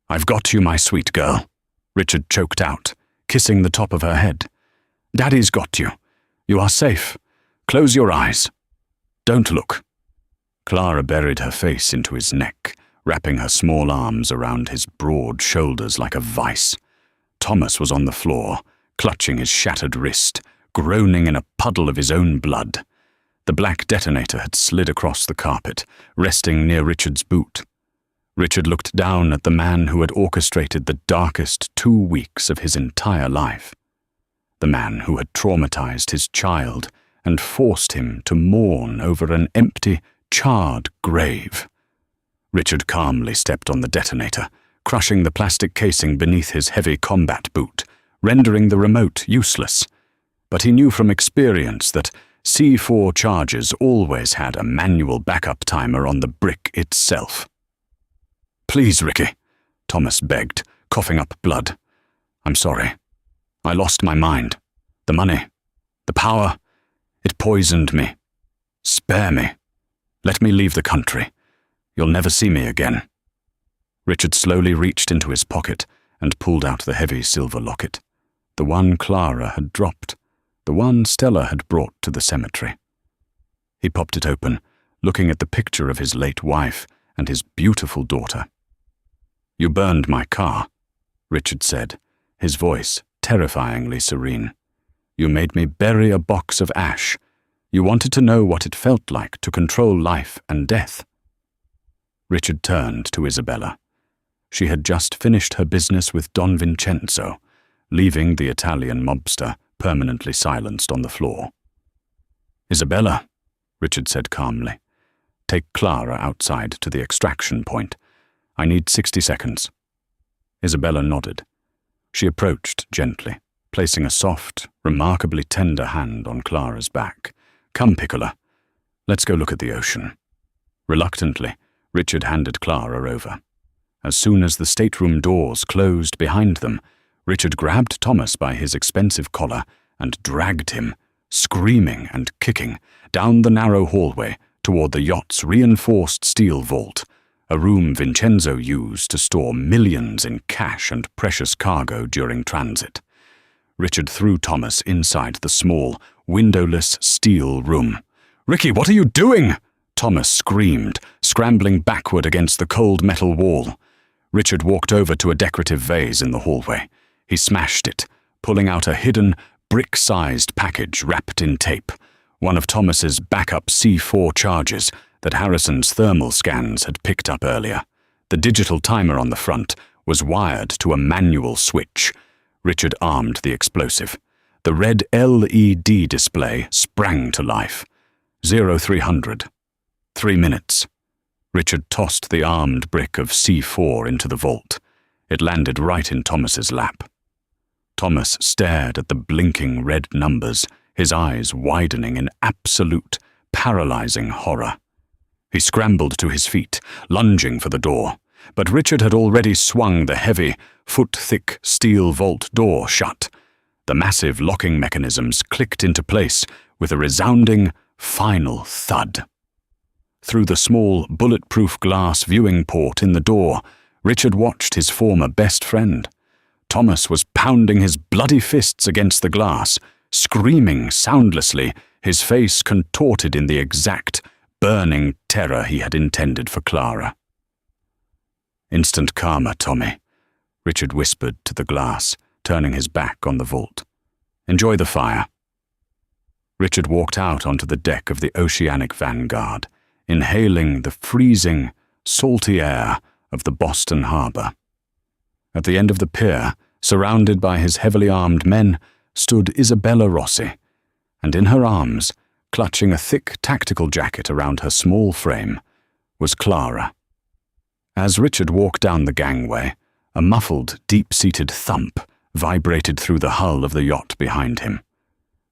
"I've got you, my sweet girl," Richard choked out, kissing the top of her head. "Daddy's got you. You are safe. Close your eyes. Don't look." Clara buried her face into his neck, wrapping her small arms around his broad shoulders like a vice. Thomas was on the floor, clutching his shattered wrist, groaning in a puddle of his own blood. The black detonator had slid across the carpet, resting near Richard's boot. Richard looked down at the man who had orchestrated the darkest 2 weeks of his entire life. The man who had traumatized his child and forced him to mourn over an empty, charred grave. Richard calmly stepped on the detonator, crushing the plastic casing beneath his heavy combat boot, rendering the remote useless. But he knew from experience that C4 charges always had a manual backup timer on the brick itself. "Please, Ricky," Thomas begged, coughing up blood. "I'm sorry. I lost my mind. The money, the power, it poisoned me. Spare me. Let me leave the country. You'll never see me again." Richard slowly reached into his pocket and pulled out the heavy silver locket. The one Clara had dropped, the one Stella had brought to the cemetery. He popped it open, looking at the picture of his late wife and his beautiful daughter. "You burned my car," Richard said, his voice terrifyingly serene. "You made me bury a box of ash. You wanted to know what it felt like to control life and death." Richard turned to Isabella. She had just finished her business with Don Vincenzo, leaving the Italian mobster permanently silenced on the floor. "Isabella," Richard said calmly, "take Clara outside to the extraction point. I need 60 seconds. Isabella nodded. She approached gently, placing a soft, remarkably tender hand on Clara's back. "Come, Piccola. Let's go look at the ocean." Reluctantly, Richard handed Clara over. As soon as the stateroom doors closed behind them, Richard grabbed Thomas by his expensive collar and dragged him, screaming and kicking, down the narrow hallway toward the yacht's reinforced steel vault, a room Vincenzo used to store millions in cash and precious cargo during transit. Richard threw Thomas inside the small, windowless steel room. "Ricky, what are you doing?" Thomas screamed, scrambling backward against the cold metal wall. Richard walked over to a decorative vase in the hallway. He smashed it, pulling out a hidden, brick-sized package wrapped in tape, one of Thomas's backup C4 charges that Harrison's thermal scans had picked up earlier. The digital timer on the front was wired to a manual switch. Richard armed the explosive. The red LED display sprang to life. 0300. 3 minutes. Richard tossed the armed brick of C4 into the vault. It landed right in Thomas's lap. Thomas stared at the blinking red numbers, his eyes widening in absolute, paralyzing horror. He scrambled to his feet, lunging for the door, but Richard had already swung the heavy, foot-thick steel vault door shut. The massive locking mechanisms clicked into place with a resounding, final thud. Through the small, bulletproof glass viewing port in the door, Richard watched his former best friend. Thomas was pounding his bloody fists against the glass, screaming soundlessly, his face contorted in the exact, burning terror he had intended for Clara. "Instant karma, Tommy," Richard whispered to the glass, turning his back on the vault. "Enjoy the fire." Richard walked out onto the deck of the Oceanic Vanguard, inhaling the freezing, salty air of the Boston harbor. At the end of the pier, surrounded by his heavily armed men, stood Isabella Rossi, and in her arms, clutching a thick tactical jacket around her small frame, was Clara. As Richard walked down the gangway, a muffled, deep-seated thump vibrated through the hull of the yacht behind him.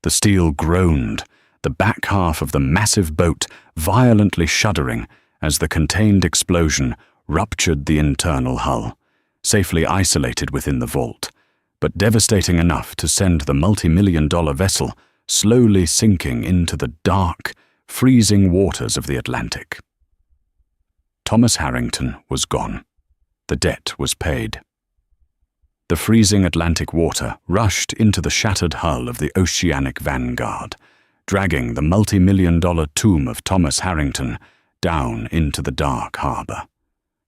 The steel groaned, the back half of the massive boat violently shuddering as the contained explosion ruptured the internal hull, safely isolated within the vault, but devastating enough to send the multi-million-dollar vessel slowly sinking into the dark, freezing waters of the Atlantic. Thomas Harrington was gone. The debt was paid. The freezing Atlantic water rushed into the shattered hull of the Oceanic Vanguard, dragging the multi-million-dollar tomb of Thomas Harrington down into the dark harbor.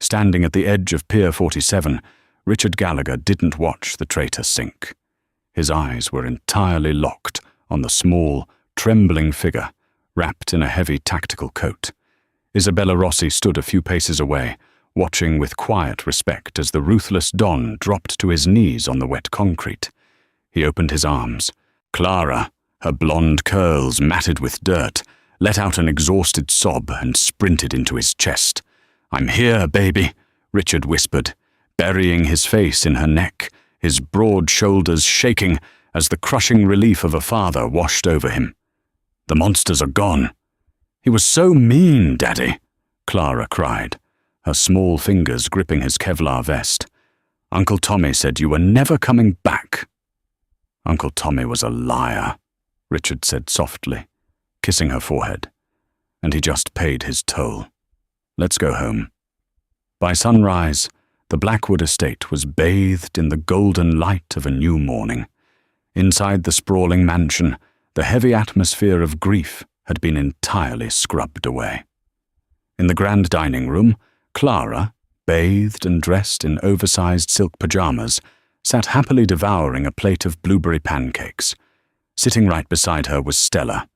Standing at the edge of Pier 47, Richard Gallagher didn't watch the traitor sink. His eyes were entirely locked on the small, trembling figure, wrapped in a heavy tactical coat. Isabella Rossi stood a few paces away, watching with quiet respect as the ruthless Don dropped to his knees on the wet concrete. He opened his arms. Clara, her blonde curls matted with dirt, let out an exhausted sob and sprinted into his chest. "I'm here, baby," Richard whispered, burying his face in her neck, his broad shoulders shaking as the crushing relief of a father washed over him. "The monsters are gone." "He was so mean, Daddy," Clara cried, her small fingers gripping his Kevlar vest. "Uncle Tommy said you were never coming back." "Uncle Tommy was a liar," Richard said softly, kissing her forehead, "and he just paid his toll." Let's go home." By sunrise, the Blackwood estate was bathed in the golden light of a new morning. Inside the sprawling mansion, the heavy atmosphere of grief had been entirely scrubbed away. In the grand dining room, Clara, bathed and dressed in oversized silk pajamas, sat happily devouring a plate of blueberry pancakes. Sitting right beside her was Stella.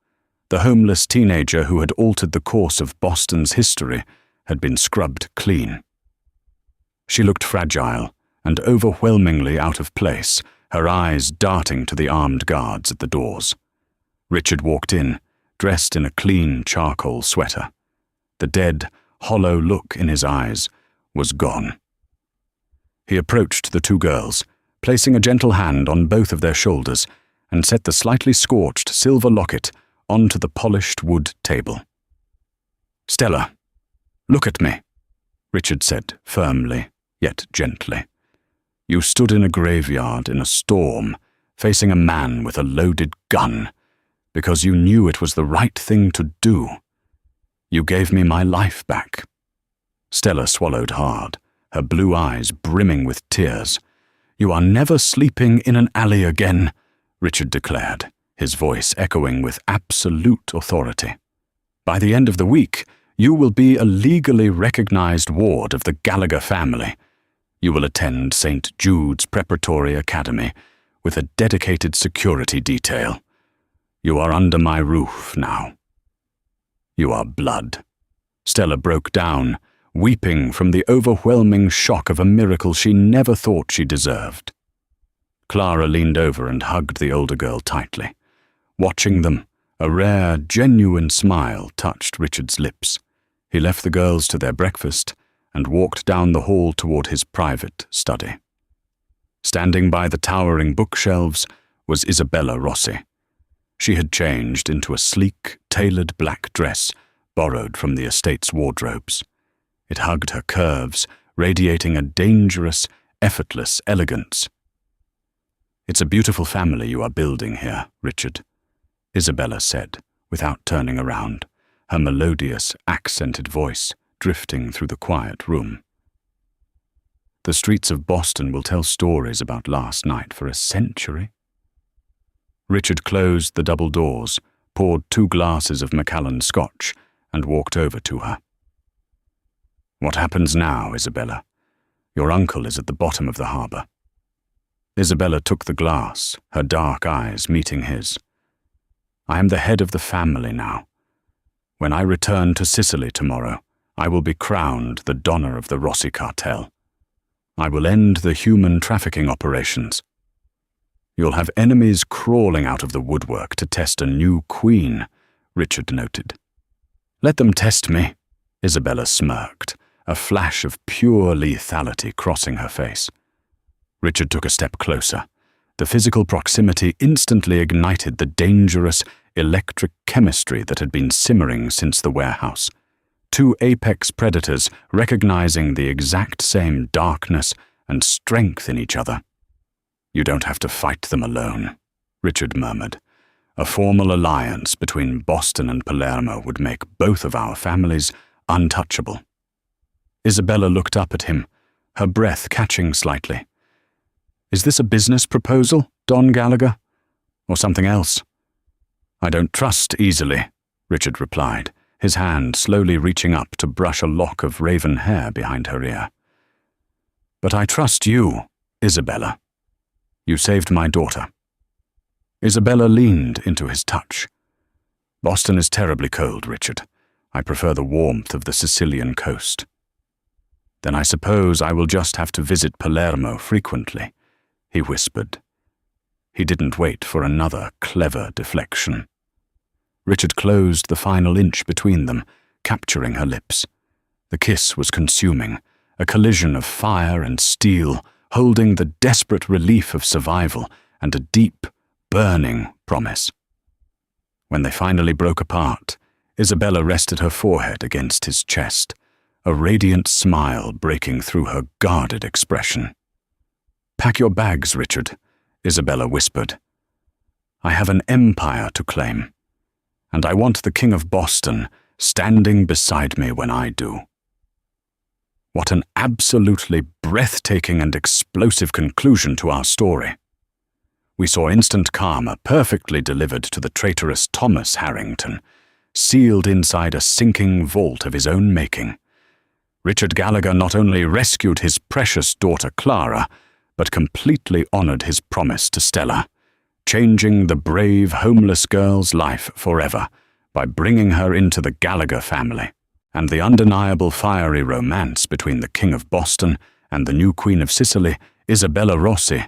The homeless teenager who had altered the course of Boston's history had been scrubbed clean. She looked fragile and overwhelmingly out of place, her eyes darting to the armed guards at the doors. Richard walked in, dressed in a clean charcoal sweater. The dead, hollow look in his eyes was gone. He approached the two girls, placing a gentle hand on both of their shoulders, and set the slightly scorched silver locket onto the polished wood table. "Stella, look at me," Richard said firmly, yet gently. "You stood in a graveyard in a storm, facing a man with a loaded gun, because you knew it was the right thing to do. You gave me my life back." Stella swallowed hard, her blue eyes brimming with tears. "You are never sleeping in an alley again," Richard declared, his voice echoing with absolute authority. "By the end of the week, you will be a legally recognized ward of the Gallagher family. You will attend St. Jude's Preparatory Academy with a dedicated security detail. You are under my roof now." "You are blood." Stella broke down, weeping from the overwhelming shock of a miracle she never thought she deserved. Clara leaned over and hugged the older girl tightly. Watching them, a rare, genuine smile touched Richard's lips. He left the girls to their breakfast and walked down the hall toward his private study. Standing by the towering bookshelves was Isabella Rossi. She had changed into a sleek, tailored black dress borrowed from the estate's wardrobes. It hugged her curves, radiating a dangerous, effortless elegance. "It's a beautiful family you are building here, Richard," Isabella said, without turning around, her melodious, accented voice drifting through the quiet room. "The streets of Boston will tell stories about last night for a century." Richard closed the double doors, poured 2 glasses of Macallan scotch, and walked over to her. "What happens now, Isabella? Your uncle is at the bottom of the harbour." Isabella took the glass, her dark eyes meeting his. "I am the head of the family now. When I return to Sicily tomorrow, I will be crowned the Donna of the Rossi cartel. I will end the human trafficking operations. You'll have enemies crawling out of the woodwork to test a new queen," Richard noted. "Let them test me," Isabella smirked, a flash of pure lethality crossing her face. Richard took a step closer. The physical proximity instantly ignited the dangerous electric chemistry that had been simmering since the warehouse. 2 apex predators recognizing the exact same darkness and strength in each other. "You don't have to fight them alone," Richard murmured. "A formal alliance between Boston and Palermo would make both of our families untouchable." Isabella looked up at him, her breath catching slightly. "Is this a business proposal, Don Gallagher? Or something else?" "I don't trust easily," Richard replied, his hand slowly reaching up to brush a lock of raven hair behind her ear. "But I trust you, Isabella. You saved my daughter." Isabella leaned into his touch. "Boston is terribly cold, Richard. I prefer the warmth of the Sicilian coast." "Then I suppose I will just have to visit Palermo frequently," he whispered. He didn't wait for another clever deflection. Richard closed the final inch between them, capturing her lips. The kiss was consuming, a collision of fire and steel, holding the desperate relief of survival and a deep, burning promise. When they finally broke apart, Isabella rested her forehead against his chest, a radiant smile breaking through her guarded expression. "Pack your bags, Richard," Isabella whispered. "I have an empire to claim, and I want the King of Boston standing beside me when I do." What an absolutely breathtaking and explosive conclusion to our story. We saw instant karma perfectly delivered to the traitorous Thomas Harrington, sealed inside a sinking vault of his own making. Richard Gallagher not only rescued his precious daughter Clara, but completely honored his promise to Stella, changing the brave, homeless girl's life forever by bringing her into the Gallagher family. And the undeniable fiery romance between the King of Boston and the new Queen of Sicily, Isabella Rossi,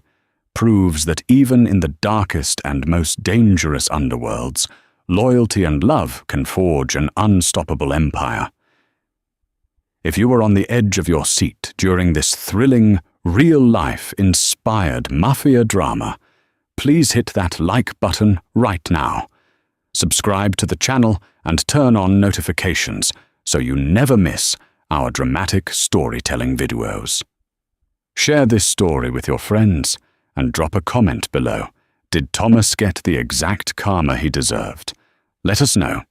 proves that even in the darkest and most dangerous underworlds, loyalty and love can forge an unstoppable empire. If you were on the edge of your seat during this thrilling, real-life inspired Mafia drama, please hit that like button right now. Subscribe to the channel and turn on notifications so you never miss our dramatic storytelling videos. Share this story with your friends and drop a comment below. Did Thomas get the exact karma he deserved? Let us know.